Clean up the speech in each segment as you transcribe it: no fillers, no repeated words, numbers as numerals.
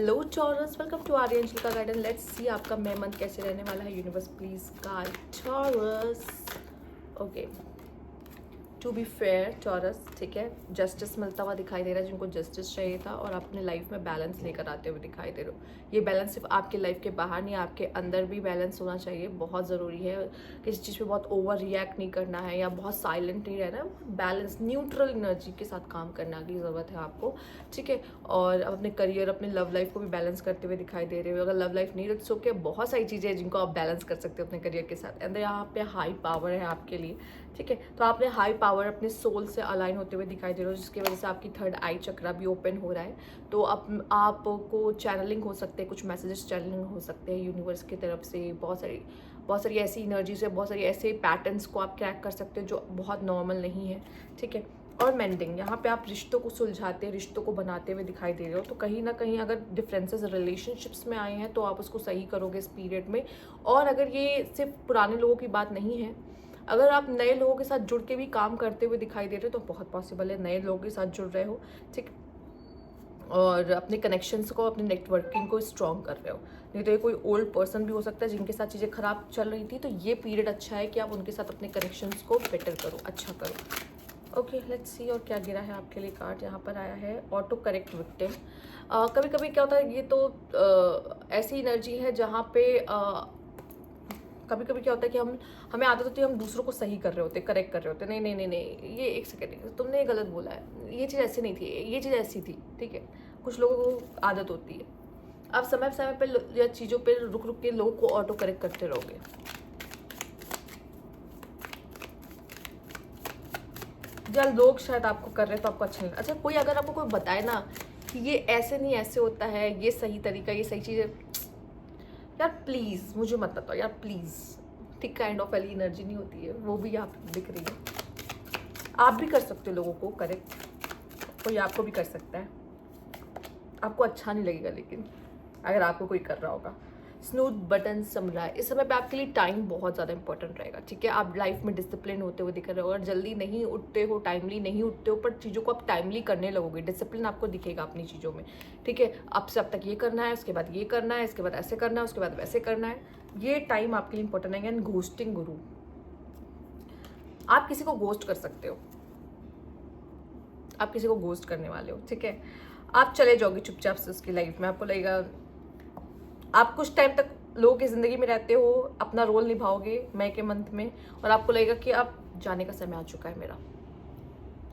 Hello चॉरस, welcome to Aryan का गाइडन। Let's see आपका May month कैसे रहने वाला है। Universe please guide chorus. Okay, to be fair chorus, ठीक है, जस्टिस मिलता हुआ दिखाई दे रहा है जिनको जस्टिस चाहिए था, और अपने लाइफ में बैलेंस लेकर आते हुए दिखाई दे रहे हो। ये बैलेंस सिर्फ आपके लाइफ के बाहर नहीं, आपके अंदर भी बैलेंस होना चाहिए। बहुत ज़रूरी है। किसी चीज़ पे बहुत ओवर रिएक्ट नहीं करना है या बहुत साइलेंट नहीं रहना है। बैलेंस, न्यूट्रल एनर्जी के साथ काम करने की ज़रूरत है आपको, ठीक है। और अपने करियर, अपने लव लाइफ को भी बैलेंस करते हुए दिखाई दे रहे हो। अगर लव लाइफ नहीं रख सके, बहुत सारी चीज़ें हैं जिनको आप बैलेंस कर सकते हो अपने करियर के साथ। एंड यहाँ पे हाई पावर है आपके लिए, ठीक है। तो आपने हाई पावर अपने सोल से अलाइन होते हुए दिखाई दे रहे हो, जिसकी वजह से आपकी थर्ड आई चक्रा भी ओपन हो रहा है। तो आपको चैनलिंग हो सकते हैं, कुछ मैसेजेस चैनलिंग हो सकते हैं यूनिवर्स की तरफ से। बहुत सारी ऐसी एनर्जी से, बहुत सारी ऐसे पैटर्न्स को आप क्रैक कर सकते हो जो बहुत नॉर्मल नहीं है, ठीक है। और मेंडिंग, यहाँ पे आप रिश्तों को सुलझाते, रिश्तों को बनाते हुए दिखाई दे रहे हो। तो कहीं ना कहीं अगर डिफरेंसेस रिलेशनशिप्स में आए हैं तो आप उसको सही करोगे इस पीरियड में। और अगर ये सिर्फ पुराने लोगों की बात नहीं है, अगर आप नए लोगों के साथ जुड़ के भी काम करते हुए दिखाई दे रहे हो तो बहुत पॉसिबल है नए लोगों के साथ जुड़ रहे हो, ठीक। और अपने कनेक्शंस को, अपने नेटवर्किंग को स्ट्रॉन्ग कर रहे हो। नहीं तो ये कोई ओल्ड पर्सन भी हो सकता है जिनके साथ चीज़ें खराब चल रही थी। तो ये पीरियड अच्छा है कि आप उनके साथ अपने कनेक्शंस को बेटर करो, अच्छा करो। ओके, लेट्स सी और क्या गिरा है आपके लिए कार्ड। यहाँ पर आया है ऑटो करेक्ट विक्टिम। कभी कभी क्या होता है, ये तो ऐसी एनर्जी है जहाँ पे कभी कभी क्या होता है कि हमें आदत होती है, हम दूसरों को सही कर रहे होते, करेक्ट कर रहे होते। नहीं नहीं नहीं नहीं, ये एक सेकेंड, तुमने ये गलत बोला है, ये चीज़ ऐसी नहीं थी, ये चीज़ ऐसी थी, ठीक है। कुछ लोगों को आदत होती है, आप समय समय पर या चीज़ों पर रुक रुक के लोगों को ऑटो करेक्ट करते रहोगे। या लोग शायद आपको कर रहे हैं तो आपको अच्छा नहीं। अच्छा, कोई अगर आपको कोई बताए ना कि ये ऐसे नहीं ऐसे होता है, ये सही तरीका, ये सही चीज़ है, यार प्लीज़ मुझे मत बताओ यार, प्लीज़। ठीक काइंड ऑफ वाली एनर्जी नहीं होती है वो भी आप दिख रही है। आप भी कर सकते हो लोगों को करेक्ट, कोई आपको भी कर सकता है, आपको अच्छा नहीं लगेगा लेकिन अगर आपको कोई कर रहा होगा। स्नूज बटन समुराय, इस समय पे आपके लिए टाइम बहुत ज़्यादा इंपॉर्टेंट रहेगा, ठीक है। आप लाइफ में डिसिप्लिन होते हुए दिख रहे हो। अगर जल्दी नहीं उठते हो, टाइमली नहीं उठते हो, पर चीज़ों को आप टाइमली करने लगोगे, डिसिप्लिन आपको दिखेगा अपनी चीज़ों में, ठीक है। अब से अब तक ये करना है, उसके बाद ये करना है, इसके बाद ऐसे करना है, उसके बाद वैसे करना है। ये टाइम आपके लिए इंपॉर्टेंट है। एंड घोस्टिंग गुरु, आप किसी को घोस्ट कर सकते हो, आप किसी को घोस्ट करने वाले हो, ठीक है। आप चले जाओगे चुपचाप से उसकी लाइफ में। आपको लगेगा आप कुछ टाइम तक लोगों की ज़िंदगी में रहते हो, अपना रोल निभाओगे मई के मंथ में, और आपको लगेगा कि अब जाने का समय आ चुका है मेरा,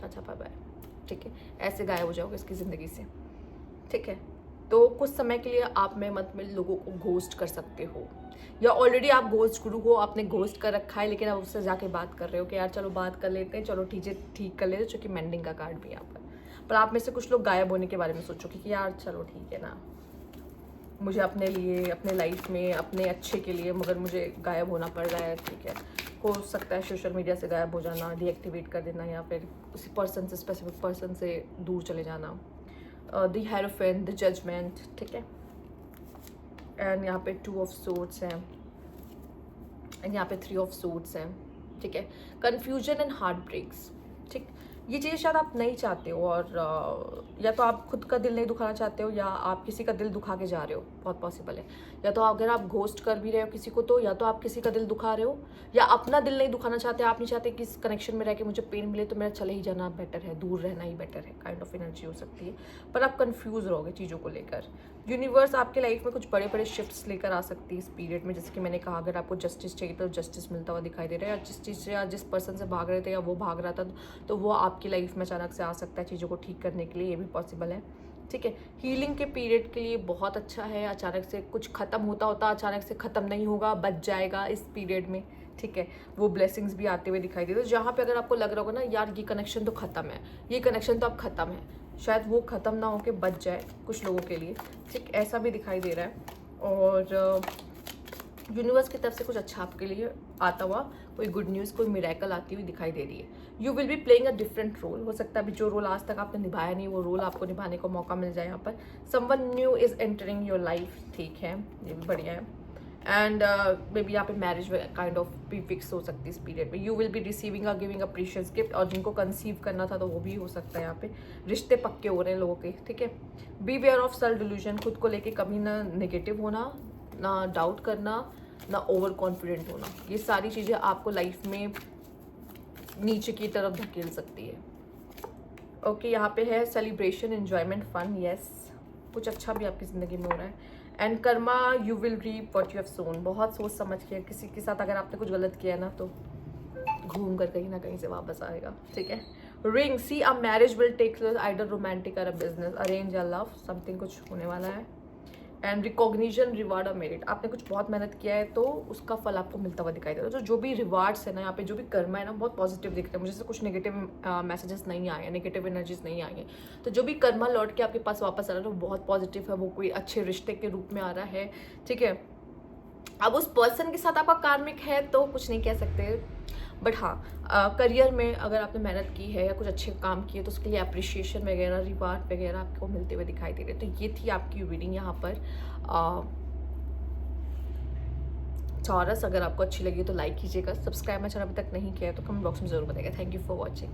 अच्छा बाय बाय, ठीक है। ऐसे गायब हो जाओगे इसकी ज़िंदगी से, ठीक है। तो कुछ समय के लिए आप मई मंथ में लोगों को घोस्ट कर सकते हो, या ऑलरेडी आप घोस्ट गुरु हो, आपने घोस्ट कर रखा है, लेकिन आप उससे जाके बात कर रहे हो कि यार चलो बात कर लेते हैं, चलो ठीक कर लेते हैं, चूँकि मेंडिंग का कार्ड भी यहाँ पर आप में से कुछ लोग गायब होने के बारे में सोचोगे कि यार चलो ठीक है ना, मुझे अपने लिए, अपने लाइफ में, अपने अच्छे के लिए, मगर मुझे गायब होना पड़ रहा है, ठीक है। हो सकता है सोशल मीडिया से गायब हो जाना, डीएक्टिवेट कर देना, या फिर उसी पर्सन से, स्पेसिफिक पर्सन से दूर चले जाना। द हेरोफेंट, द जजमेंट, ठीक है। एंड यहाँ पे 2 ऑफ सोर्ड्स हैं, एंड यहाँ पे 3 ऑफ सोर्ड्स हैं, ठीक है। कन्फ्यूजन एंड हार्ट ब्रेक्स, ठीक। ये चीज़ शायद आप नहीं चाहते हो, और या तो आप खुद का दिल नहीं दुखाना चाहते हो, या आप किसी का दिल दुखा के जा रहे हो, बहुत पॉसिबल है। या तो अगर आप घोस्ट कर भी रहे हो किसी को, तो या तो आप किसी का दिल दुखा रहे हो, या अपना दिल नहीं दुखाना चाहते। आप नहीं चाहते कि इस कनेक्शन में रह के मुझे पेन मिले, तो मेरा चले ही जाना बेटर है, दूर रहना ही बेटर है, काइंड ऑफ एनर्जी हो सकती है। पर आप कन्फ्यूज़ रहोगे चीज़ों को लेकर। यूनिवर्स आपके लाइफ में कुछ बड़े बड़े शिफ्ट्स लेकर आ सकती है इस पीरियड में। जैसे कि मैंने कहा, अगर आपको जस्टिस चाहिए तो जस्टिस मिलता हुआ दिखाई दे रहा है, या जिस चीज़ से या जिस पर्सन से भाग रहे थे या वो भाग रहा था, तो वो आपकी लाइफ में अचानक से आ सकता है चीज़ों को ठीक करने के लिए, ये भी पॉसिबल है, ठीक है। हीलिंग के पीरियड के लिए बहुत अच्छा है। अचानक से कुछ ख़त्म होता अचानक से ख़त्म नहीं होगा, बच जाएगा इस पीरियड में, ठीक है। वो ब्लेसिंग्स भी आते हुए दिखाई दे रहे हैं। जहाँ पे अगर आपको लग रहा होगा ना यार ये कनेक्शन तो ख़त्म है, ये कनेक्शन तो अब ख़त्म है, शायद वो ख़त्म ना होके बच जाए कुछ लोगों के लिए, ठीक, ऐसा भी दिखाई दे रहा है। और यूनिवर्स की तरफ से कुछ अच्छा आपके लिए आता हुआ, कोई गुड न्यूज़, कोई मिरेकल आती हुई दिखाई दे रही है। You will be playing a different role. हो सकता है अभी जो रोल आज तक आपने निभाया नहीं, वो रोल आपको निभाने का मौका मिल जाए यहाँ पर। Someone new is entering your life, ठीक है, ये भी बढ़िया है। एंड मे बी यहाँ पे मैरिज काइंड ऑफ भी फिक्स हो सकती है इस पीरियड में। You will be receiving a giving a precious gift, और जिनको कंसीव करना था तो वो भी हो सकता है। यहाँ पे रिश्ते पक्के हो रहे हैं लोगों के, ठीक है। Beware of self delusion, खुद को लेके कभी ना नेगेटिव होना, ना डाउट करना, ना ओवर कॉन्फिडेंट होना, ये सारी चीज़ें आपको लाइफ में नीचे की तरफ धकेल सकती है। ओके, यहाँ पे है सेलिब्रेशन, एन्जॉयमेंट, फन, यस, कुछ अच्छा भी आपकी ज़िंदगी में हो रहा है। And karma, you will reap what you have sown, बहुत सोच समझ के किसी के साथ अगर आपने कुछ गलत किया है ना तो घूम कर कहीं ना कहीं से वापस आएगा, ठीक है। Ring, see a marriage will take place, either romantic और अ बिजनेस, अरेंज या लव, समथिंग कुछ होने वाला है। एंड रिकॉग्निशन, रिवार्ड और मेरिट, आपने कुछ बहुत मेहनत किया है तो उसका फल आपको मिलता हुआ दिखाई दे रहा है। तो जो भी रिवार्ड्स है ना यहाँ पे, जो भी कर्मा है ना, बहुत पॉजिटिव दिख रहा है मुझे से, कुछ नेगेटिव मैसेजेस नहीं आए हैं, नेगेटिव एनर्जीज नहीं आई हैं। तो जो भी कर्मा लौट के आपके पास वापस आ रहा है वो बहुत पॉजिटिव है, वो कोई अच्छे रिश्ते के रूप में आ रहा है, ठीक है। अब उस पर्सन के साथ आपका कार्मिक है तो कुछ नहीं कह सकते, बट हाँ करियर में अगर आपने मेहनत की है या कुछ अच्छे काम किए तो उसके लिए अप्रिशिएशन वगैरह, रिवार्ड वगैरह आपको मिलते हुए दिखाई दे रहे हैं। तो ये थी आपकी रीडिंग यहाँ पर चौरस। अगर आपको अच्छी लगी तो लाइक कीजिएगा, सब्सक्राइब मेरा चैनल अभी तक नहीं किया है तो कमेंट बॉक्स में जरूर बताइएगा। Thank you for watching.